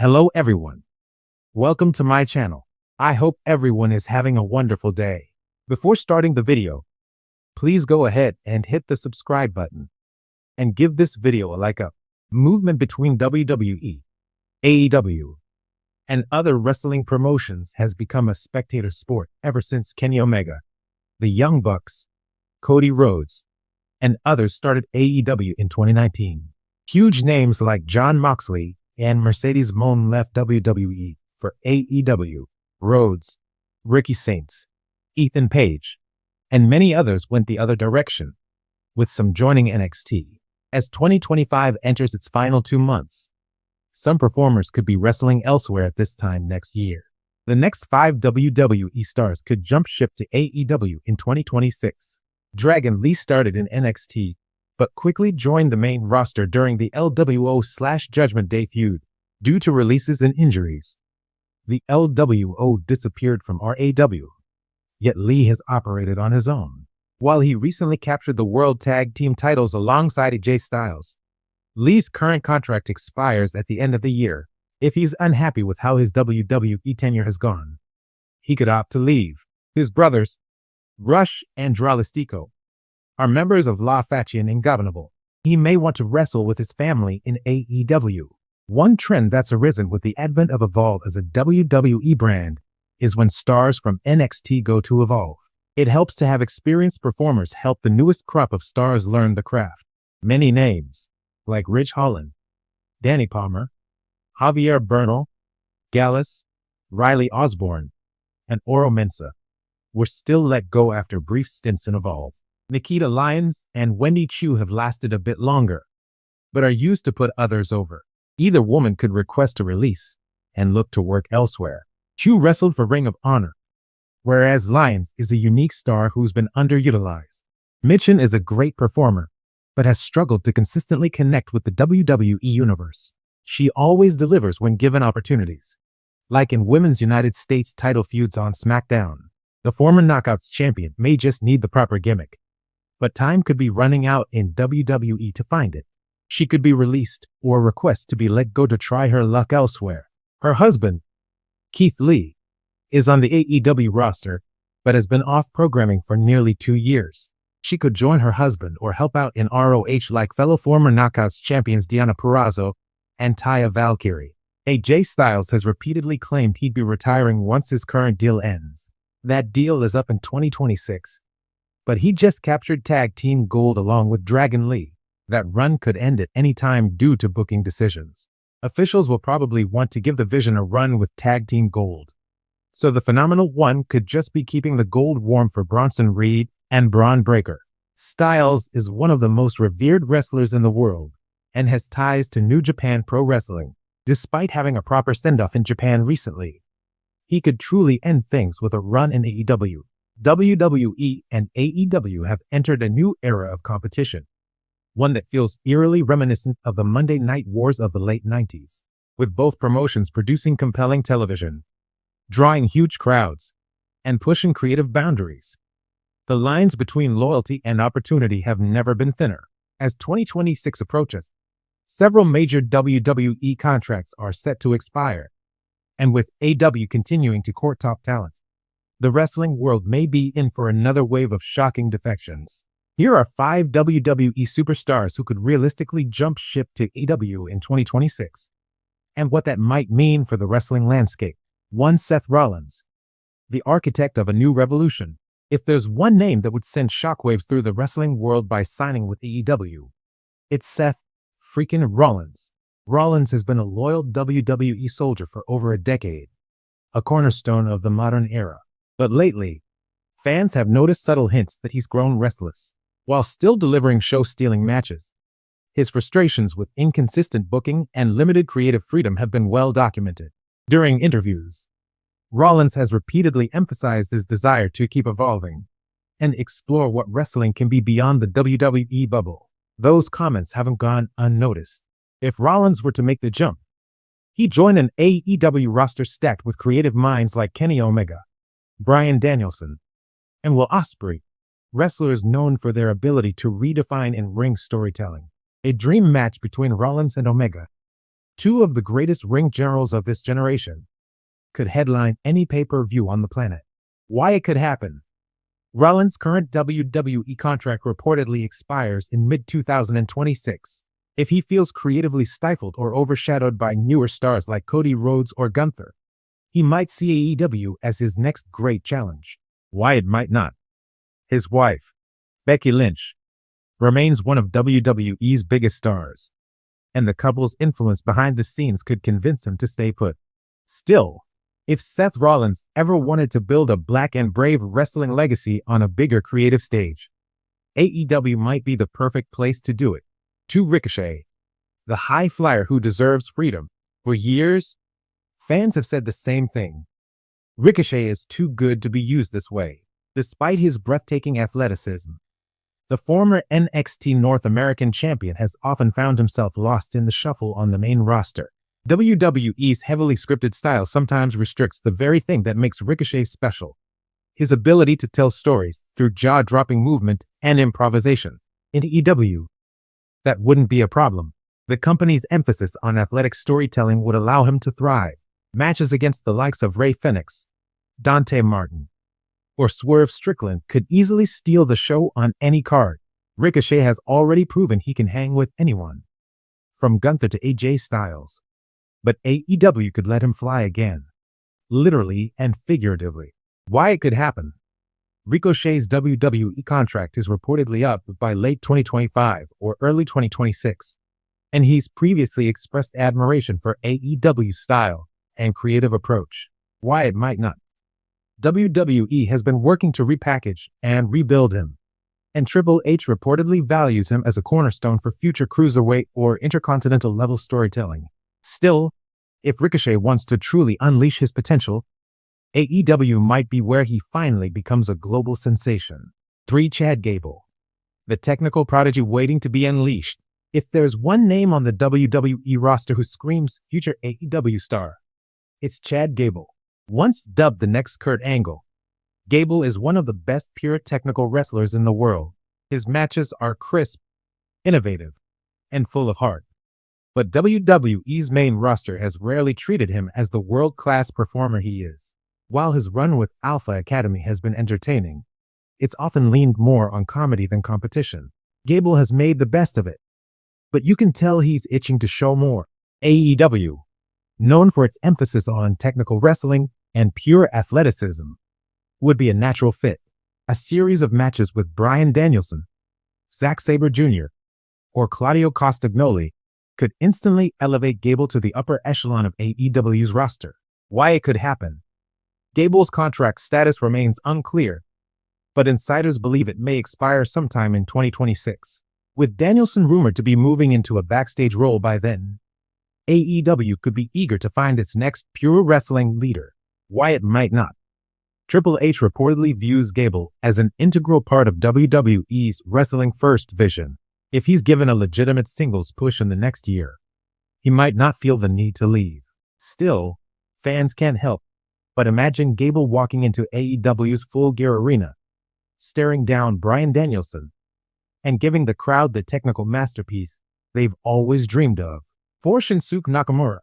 Hello everyone. Welcome to my channel. I hope everyone is having a wonderful day. Before starting the video, please go ahead and hit the subscribe button and give this video a like up. Movement between WWE, AEW, and other wrestling promotions has become a spectator sport ever since Kenny Omega, the Young Bucks, Cody Rhodes, and others started AEW in 2019. Huge names like Jon Moxley and Mercedes Moné left WWE for AEW. Rhodes, Ricky Saints, Ethan Page, and many others went the other direction, with some joining NXT. As 2025 enters its final 2 months, some performers could be wrestling elsewhere at this time next year. The next 5 WWE stars could jump ship to AEW in 2026. Dragon Lee started in NXT, but quickly joined the main roster during the LWO/Judgment Day feud. Due to releases and injuries, the LWO disappeared from RAW, yet Lee has operated on his own. While he recently captured the World Tag Team titles alongside AJ Styles, Lee's current contract expires at the end of the year. If he's unhappy with how his WWE tenure has gone, he could opt to leave. His brothers, Rush and Dralistico, are members of La Faction Ingobernable. He may want to wrestle with his family in AEW. One trend that's arisen with the advent of Evolve as a WWE brand is when stars from NXT go to Evolve. It helps to have experienced performers help the newest crop of stars learn the craft. Many names, like Ridge Holland, Danny Palmer, Javier Bernal, Gallus, Riley Osborne, and Oro Mensah, were still let go after brief stints in Evolve. Nikita Lyons and Wendy Chu have lasted a bit longer, but are used to put others over. Either woman could request a release and look to work elsewhere. Chu wrestled for Ring of Honor, whereas Lyons is a unique star who's been underutilized. Michin is a great performer, but has struggled to consistently connect with the WWE universe. She always delivers when given opportunities, like in Women's United States title feuds on SmackDown. The former Knockouts champion may just need the proper gimmick, but time could be running out in WWE to find it. She could be released or request to be let go to try her luck elsewhere. Her husband, Keith Lee, is on the AEW roster, but has been off programming for nearly 2 years. She could join her husband or help out in ROH like fellow former Knockouts champions Deonna Purrazzo and Taya Valkyrie. AJ Styles has repeatedly claimed he'd be retiring once his current deal ends. That deal is up in 2026, but he just captured Tag Team Gold along with Dragon Lee. That run could end at any time due to booking decisions. Officials will probably want to give the Vision a run with Tag Team Gold, so the Phenomenal One could just be keeping the gold warm for Bronson Reed and Braun Breaker. Styles is one of the most revered wrestlers in the world and has ties to New Japan Pro Wrestling. Despite having a proper send-off in Japan recently, he could truly end things with a run in AEW. WWE and AEW have entered a new era of competition, one that feels eerily reminiscent of the Monday Night Wars of the late 90s, with both promotions producing compelling television, drawing huge crowds, and pushing creative boundaries. The lines between loyalty and opportunity have never been thinner. As 2026 approaches, several major WWE contracts are set to expire, and with AEW continuing to court top talent, the wrestling world may be in for another wave of shocking defections. Here are 5 WWE superstars who could realistically jump ship to AEW in 2026, and what that might mean for the wrestling landscape. 1. Seth Rollins, the architect of a new revolution. If there's one name that would send shockwaves through the wrestling world by signing with AEW, it's Seth freaking Rollins. Rollins has been a loyal WWE soldier for over a decade, a cornerstone of the modern era. But lately, fans have noticed subtle hints that he's grown restless. While still delivering show-stealing matches, his frustrations with inconsistent booking and limited creative freedom have been well documented. During interviews, Rollins has repeatedly emphasized his desire to keep evolving and explore what wrestling can be beyond the WWE bubble. Those comments haven't gone unnoticed. If Rollins were to make the jump, he'd join an AEW roster stacked with creative minds like Kenny Omega, Bryan Danielson, and Will Ospreay, wrestlers known for their ability to redefine in-ring storytelling. A dream match between Rollins and Omega Two of the greatest ring generals of this generation could headline any pay-per-view on the planet. Why it could happen. Rollins' current WWE contract reportedly expires in mid-2026. If he feels creatively stifled or overshadowed by newer stars like Cody Rhodes or Gunther, he might see AEW as his next great challenge. Why it might not. His wife, Becky Lynch, remains one of WWE's biggest stars, and the couple's influence behind the scenes could convince him to stay put. Still, if Seth Rollins ever wanted to build a black and brave wrestling legacy on a bigger creative stage, AEW might be the perfect place to do it. To Ricochet, the high flyer who deserves freedom. For years, fans have said the same thing. Ricochet is too good to be used this way. Despite his breathtaking athleticism, the former NXT North American champion has often found himself lost in the shuffle on the main roster. WWE's heavily scripted style sometimes restricts the very thing that makes Ricochet special: his ability to tell stories through jaw-dropping movement and improvisation. In AEW, that wouldn't be a problem. The company's emphasis on athletic storytelling would allow him to thrive. Matches against the likes of Rey Fenix, Dante Martin, or Swerve Strickland could easily steal the show on any card. Ricochet has already proven he can hang with anyone, from Gunther to AJ Styles. But AEW could let him fly again, literally and figuratively. Why it could happen. Ricochet's WWE contract is reportedly up by late 2025 or early 2026, and he's previously expressed admiration for AEW's style and creative approach. Why it might not. WWE has been working to repackage and rebuild him, and Triple H reportedly values him as a cornerstone for future cruiserweight or intercontinental level storytelling. Still, if Ricochet wants to truly unleash his potential, AEW might be where he finally becomes a global sensation. 3. Chad Gable, the technical prodigy waiting to be unleashed. If there's one name on the WWE roster who screams future AEW star, it's Chad Gable. Once dubbed the next Kurt Angle, Gable is one of the best pure technical wrestlers in the world. His matches are crisp, innovative, and full of heart. But WWE's main roster has rarely treated him as the world-class performer he is. While his run with Alpha Academy has been entertaining, it's often leaned more on comedy than competition. Gable has made the best of it, but you can tell he's itching to show more. AEW, known for its emphasis on technical wrestling and pure athleticism, would be a natural fit. A series of matches with Bryan Danielson, Zack Sabre Jr., or Claudio Castagnoli could instantly elevate Gable to the upper echelon of AEW's roster. Why it could happen. Gable's contract status remains unclear, but insiders believe it may expire sometime in 2026. With Danielson rumored to be moving into a backstage role by then, AEW could be eager to find its next pure wrestling leader. Why it might not. Triple H reportedly views Gable as an integral part of WWE's Wrestling First vision. If he's given a legitimate singles push in the next year, he might not feel the need to leave. Still, fans can't help but imagine Gable walking into AEW's Full Gear Arena, staring down Bryan Danielson, and giving the crowd the technical masterpiece they've always dreamed of. For Shinsuke Nakamura,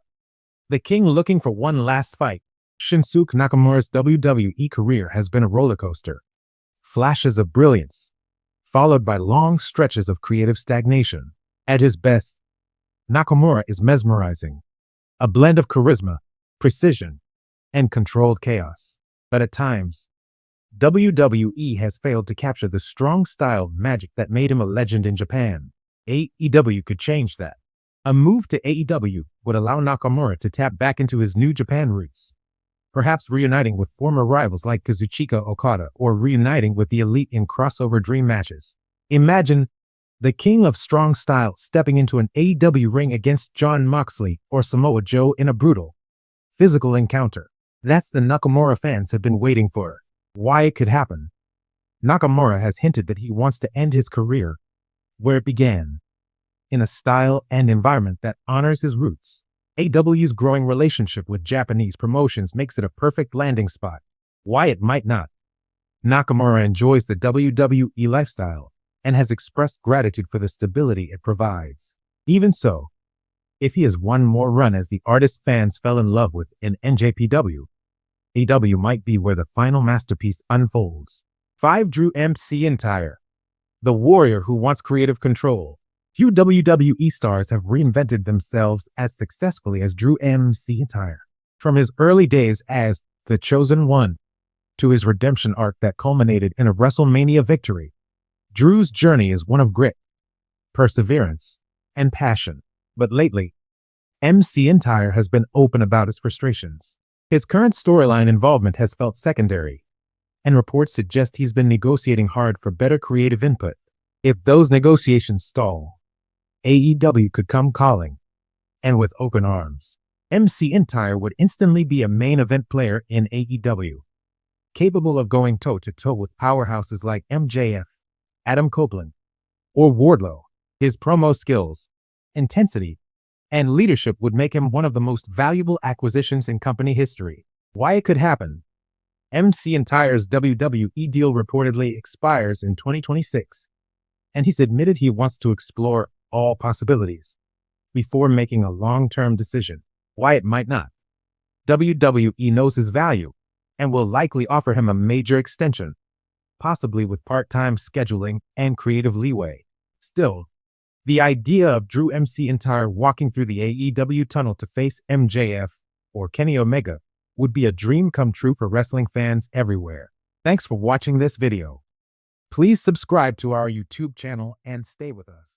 the King looking for one last fight. Shinsuke Nakamura's WWE career has been a roller coaster. Flashes of brilliance, followed by long stretches of creative stagnation. At his best, Nakamura is mesmerizing, a blend of charisma, precision, and controlled chaos. But at times, WWE has failed to capture the strong style magic that made him a legend in Japan. AEW could change that. A move to AEW would allow Nakamura to tap back into his New Japan roots, perhaps reuniting with former rivals like Kazuchika Okada or reuniting with the Elite in crossover dream matches. Imagine the King of Strong Style stepping into an AEW ring against Jon Moxley or Samoa Joe in a brutal, physical encounter. That's the Nakamura fans have been waiting for. Why it could happen. Nakamura has hinted that he wants to end his career where it began, in a style and environment that honors his roots. AEW's growing relationship with Japanese promotions makes it a perfect landing spot. Why it might not. Nakamura enjoys the WWE lifestyle and has expressed gratitude for the stability it provides. Even so, If he has one more run as the artist fans fell in love with in NJPW, AEW might be where the final masterpiece unfolds. 5. Drew McIntyre, the warrior who wants creative control. Few WWE stars have reinvented themselves as successfully as Drew McIntyre. From his early days as the Chosen One to his redemption arc that culminated in a WrestleMania victory, Drew's journey is one of grit, perseverance, and passion. But lately, McIntyre has been open about his frustrations. His current storyline involvement has felt secondary, and reports suggest he's been negotiating hard for better creative input. If those negotiations stall, AEW could come calling, and with open arms. McIntyre would instantly be a main event player in AEW, capable of going toe-to-toe with powerhouses like MJF, Adam Copeland, or Wardlow. His promo skills, intensity, and leadership would make him one of the most valuable acquisitions in company history. Why it could happen? McIntyre's WWE deal reportedly expires in 2026, and he's admitted he wants to explore all possibilities before making a long-term decision. Why it might not? WWE knows his value and will likely offer him a major extension, possibly with part-time scheduling and creative leeway. Still, the idea of Drew McIntyre walking through the AEW tunnel to face MJF or Kenny Omega would be a dream come true for wrestling fans everywhere. Thanks for watching this video. Please subscribe to our YouTube channel and stay with us.